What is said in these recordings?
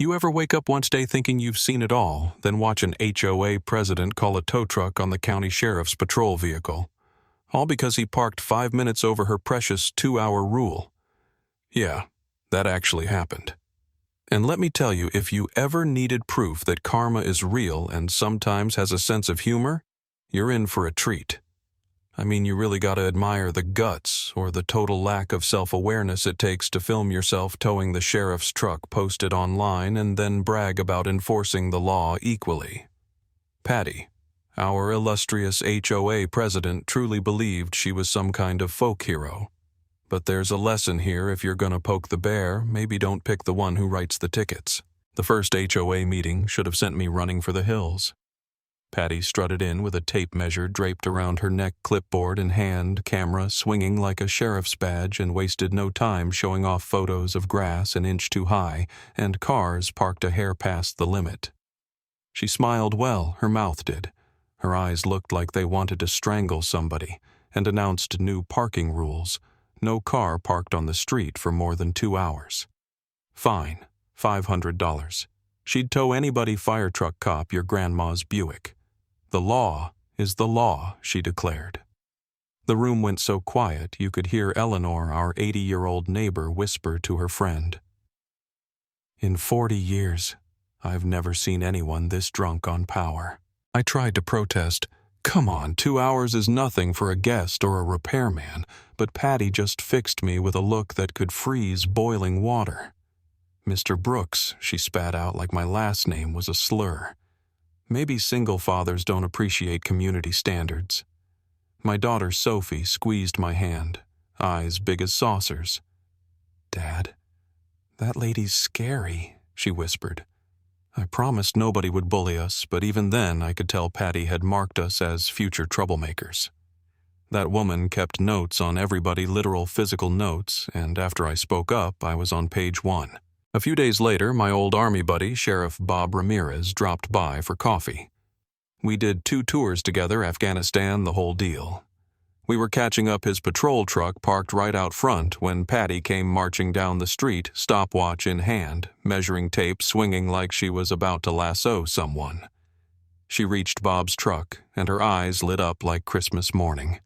You ever wake up one day thinking you've seen it all, then watch an HOA president call a tow truck on the county sheriff's patrol vehicle? All because he parked 5 minutes over her precious 2-hour rule. Yeah, that actually happened. And let me tell you, if you ever needed proof that karma is real and sometimes has a sense of humor, you're in for a treat. I mean, you really gotta admire the guts or the total lack of self-awareness it takes to film yourself towing the sheriff's truck posted online and then brag about enforcing the law equally. Patty, our illustrious HOA president, truly believed she was some kind of folk hero. But there's a lesson here: if you're gonna poke the bear, maybe don't pick the one who writes the tickets. The first HOA meeting should have sent me running for the hills. Patty strutted in with a tape measure draped around her neck, clipboard in hand, camera swinging like a sheriff's badge, and wasted no time showing off photos of grass an inch too high and cars parked a hair past the limit. She smiled well, her mouth did. Her eyes looked like they wanted to strangle somebody, and announced new parking rules. No car parked on the street for more than 2 hours. Fine, $500. She'd tow anybody fire truck cop your grandma's Buick. The law is the law, she declared. The room went so quiet you could hear Eleanor, our 80-year-old neighbor, whisper to her friend, "In 40 years, I've never seen anyone this drunk on power." I tried to protest. Come on, 2 hours is nothing for a guest or a repairman, but Patty just fixed me with a look that could freeze boiling water. "Mr. Brooks," she spat out like my last name was a slur. Maybe single fathers don't appreciate community standards. My daughter Sophie squeezed my hand, eyes big as saucers. "Dad, that lady's scary," she whispered. I promised nobody would bully us, but even then I could tell Patty had marked us as future troublemakers. That woman kept notes on everybody, literal physical notes, and after I spoke up, I was on page 1. A few days later, my old Army buddy, Sheriff Bob Ramirez, dropped by for coffee. We did 2 tours together, Afghanistan, the whole deal. We were catching up his patrol truck parked right out front when Patty came marching down the street, stopwatch in hand, measuring tape swinging like she was about to lasso someone. She reached Bob's truck, and her eyes lit up like Christmas morning.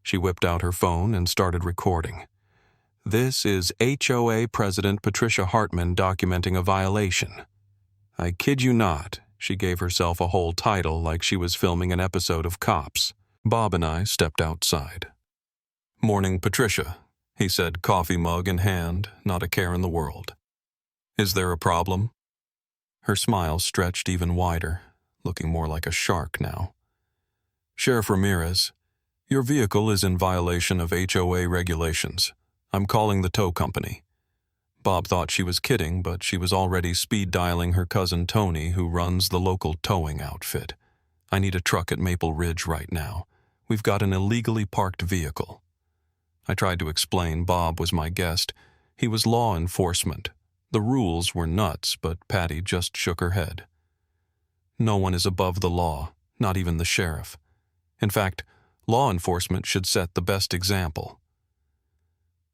She whipped out her phone and started recording. "This is HOA President Patricia Hartman documenting a violation." I kid you not, she gave herself a whole title like she was filming an episode of Cops. Bob and I stepped outside. "Morning, Patricia," he said, coffee mug in hand, not a care in the world. "Is there a problem?" Her smile stretched even wider, looking more like a shark now. "Sheriff Ramirez, your vehicle is in violation of HOA regulations. I'm calling the tow company." Bob thought she was kidding, but she was already speed dialing her cousin Tony, who runs the local towing outfit. "I need a truck at Maple Ridge right now. We've got an illegally parked vehicle." I tried to explain Bob was my guest. He was law enforcement. The rules were nuts, but Patty just shook her head. "No one is above the law, not even the sheriff. In fact, law enforcement should set the best example."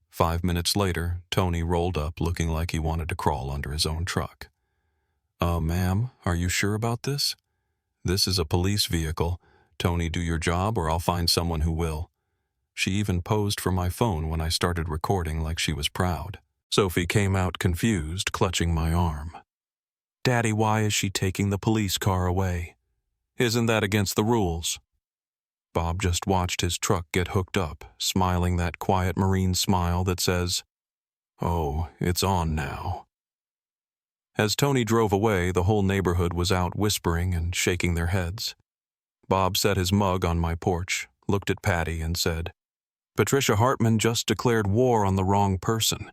5 minutes later, Tony rolled up looking like he wanted to crawl under his own truck. Ma'am, are you sure about this? This is a police vehicle. Tony, do your job or I'll find someone who will." She even posed for my phone when I started recording like she was proud. Sophie came out confused, clutching my arm. "Daddy, why is she taking the police car away? Isn't that against the rules?" Bob just watched his truck get hooked up, smiling that quiet Marine smile that says, "Oh, it's on now." As Tony drove away, the whole neighborhood was out whispering and shaking their heads. Bob set his mug on my porch, looked at Patty, and said, "Patricia Hartman just declared war on the wrong person."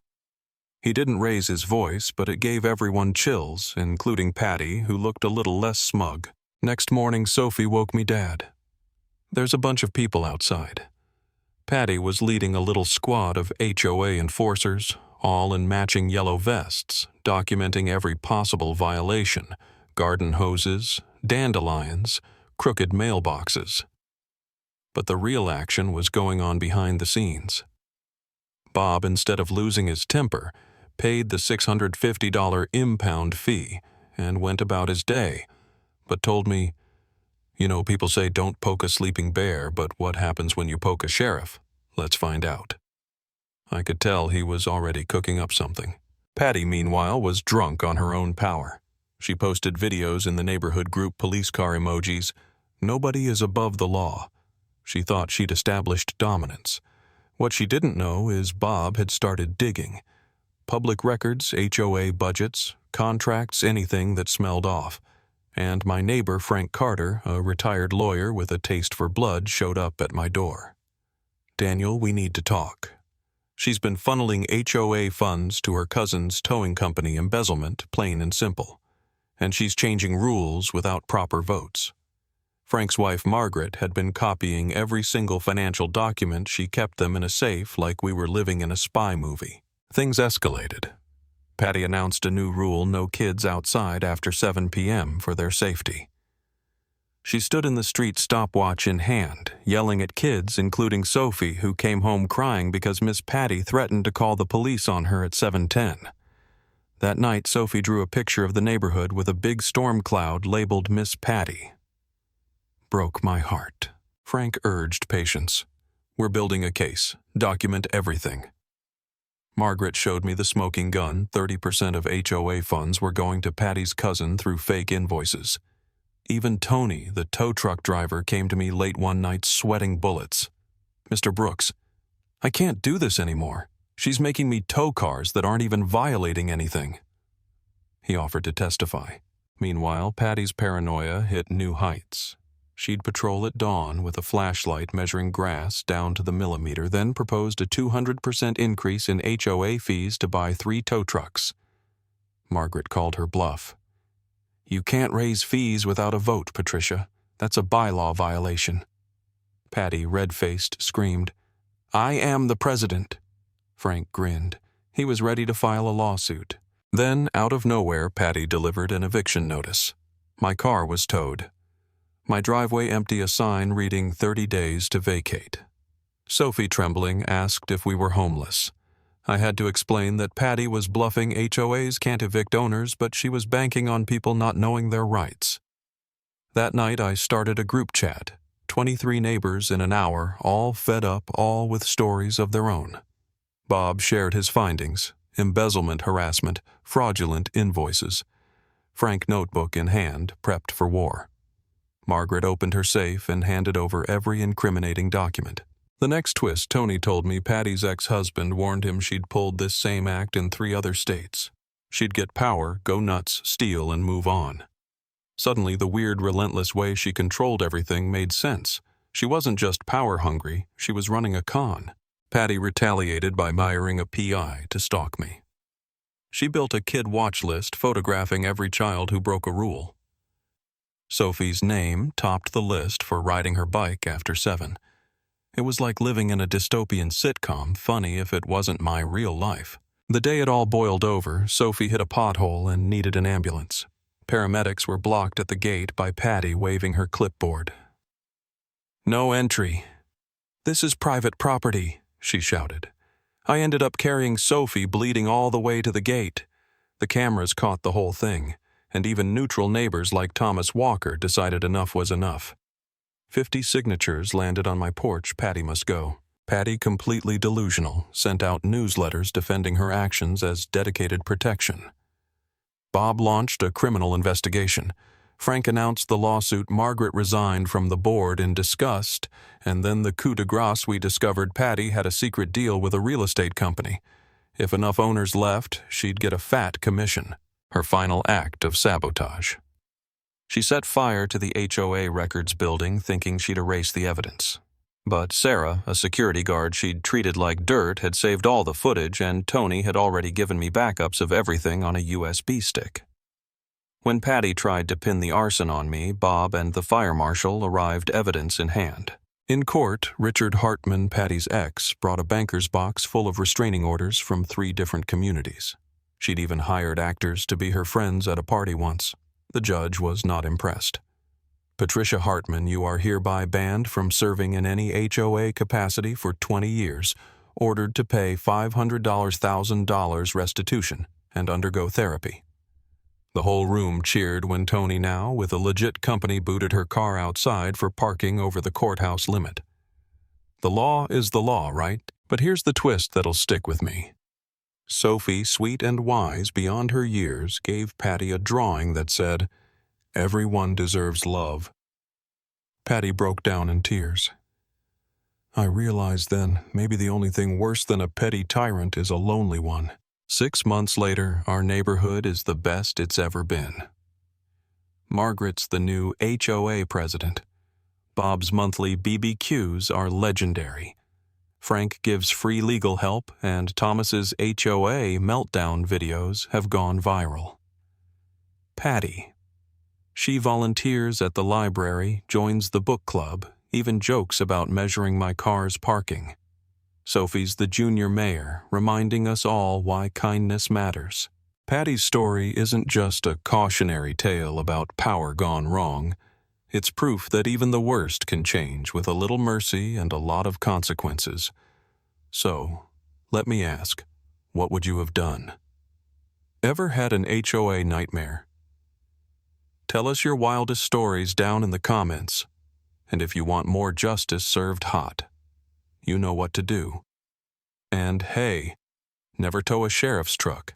He didn't raise his voice, but it gave everyone chills, including Patty, who looked a little less smug. Next morning, Sophie woke me Dad. There's a bunch of people outside. Patty was leading a little squad of HOA enforcers, all in matching yellow vests, documenting every possible violation: garden hoses, dandelions, crooked mailboxes. But the real action was going on behind the scenes. Bob, instead of losing his temper, paid the $650 impound fee, and went about his day, but told me, people say don't poke a sleeping bear, but what happens when you poke a sheriff? Let's find out. I could tell he was already cooking up something. Patty, meanwhile, was drunk on her own power. She posted videos in the neighborhood group police car emojis. Nobody is above the law. She thought she'd established dominance. What she didn't know is Bob had started digging. Public records, HOA budgets, contracts, anything that smelled off. And my neighbor, Frank Carter, a retired lawyer with a taste for blood, showed up at my door. "Daniel, we need to talk." She's been funneling HOA funds to her cousin's towing company embezzlement, plain and simple. And she's changing rules without proper votes. Frank's wife, Margaret, had been copying every single financial document. She kept them in a safe like we were living in a spy movie. Things escalated. Patty announced a new rule: no kids outside after 7 p.m. for their safety. She stood in the street, stopwatch in hand, yelling at kids, including Sophie, who came home crying because Miss Patty threatened to call the police on her at 7:10. That night, Sophie drew a picture of the neighborhood with a big storm cloud labeled Miss Patty. Broke my heart. Frank urged patience. "We're building a case. Document everything." Margaret showed me the smoking gun. 30% of HOA funds were going to Patty's cousin through fake invoices. Even Tony, the tow truck driver, came to me late one night sweating bullets. "Mr. Brooks, I can't do this anymore. She's making me tow cars that aren't even violating anything." He offered to testify. Meanwhile, Patty's paranoia hit new heights. She'd patrol at dawn with a flashlight measuring grass down to the millimeter, then proposed a 200% increase in HOA fees to buy 3 tow trucks. Margaret called her bluff. "You can't raise fees without a vote, Patricia. That's a bylaw violation." Patty, red-faced, screamed, "I am the president." Frank grinned. He was ready to file a lawsuit. Then, out of nowhere, Patty delivered an eviction notice. My car was towed. My driveway empty, a sign reading 30 days to vacate. Sophie, trembling, asked if we were homeless. I had to explain that Patty was bluffing. HOAs can't evict owners, but she was banking on people not knowing their rights. That night I started a group chat. 23 neighbors in an hour, all fed up, all with stories of their own. Bob shared his findings: embezzlement, harassment, fraudulent invoices. Frank, notebook in hand, prepped for war. Margaret opened her safe and handed over every incriminating document. The next twist, Tony told me Patty's ex-husband warned him she'd pulled this same act in 3 other states. She'd get power, go nuts, steal, and move on. Suddenly, the weird, relentless way she controlled everything made sense. She wasn't just power-hungry, she was running a con. Patty retaliated by hiring a PI to stalk me. She built a kid watch list photographing every child who broke a rule. Sophie's name topped the list for riding her bike after 7. It was like living in a dystopian sitcom, funny if it wasn't my real life. The day it all boiled over, Sophie hit a pothole and needed an ambulance. Paramedics were blocked at the gate by Patty waving her clipboard. "No entry. This is private property," she shouted. I ended up carrying Sophie, bleeding all the way to the gate. The cameras caught the whole thing, and even neutral neighbors like Thomas Walker decided enough was enough. 50 signatures landed on my porch. Patty must go. Patty, completely delusional, sent out newsletters defending her actions as dedicated protection. Bob launched a criminal investigation. Frank announced the lawsuit. Margaret resigned from the board in disgust, and then the coup de grace: we discovered Patty had a secret deal with a real estate company. If enough owners left, she'd get a fat commission. Her final act of sabotage. She set fire to the HOA records building, thinking she'd erase the evidence. But Sarah, a security guard she'd treated like dirt, had saved all the footage, and Tony had already given me backups of everything on a USB stick. When Patty tried to pin the arson on me, Bob and the fire marshal arrived, evidence in hand. In court, Richard Hartman, Patty's ex, brought a banker's box full of restraining orders from 3 different communities. She'd even hired actors to be her friends at a party once. The judge was not impressed. "Patricia Hartman, you are hereby banned from serving in any HOA capacity for 20 years, ordered to pay $500,000 restitution and undergo therapy. The whole room cheered when Tony now, with a legit company, booted her car outside for parking over the courthouse limit. The law is the law, right? But here's the twist that'll stick with me. Sophie, sweet and wise beyond her years, gave Patty a drawing that said, "Everyone deserves love." Patty broke down in tears. I realized then, maybe the only thing worse than a petty tyrant is a lonely one. 6 months later, our neighborhood is the best it's ever been. Margaret's the new HOA president. Bob's monthly BBQs are legendary. Frank gives free legal help, and Thomas's HOA meltdown videos have gone viral. Patty. She volunteers at the library, joins the book club, even jokes about measuring my car's parking. Sophie's the junior mayor, reminding us all why kindness matters. Patty's story isn't just a cautionary tale about power gone wrong. It's proof that even the worst can change with a little mercy and a lot of consequences. So, let me ask, what would you have done? Ever had an HOA nightmare? Tell us your wildest stories down in the comments. And if you want more justice served hot, you know what to do. And hey, never tow a sheriff's truck.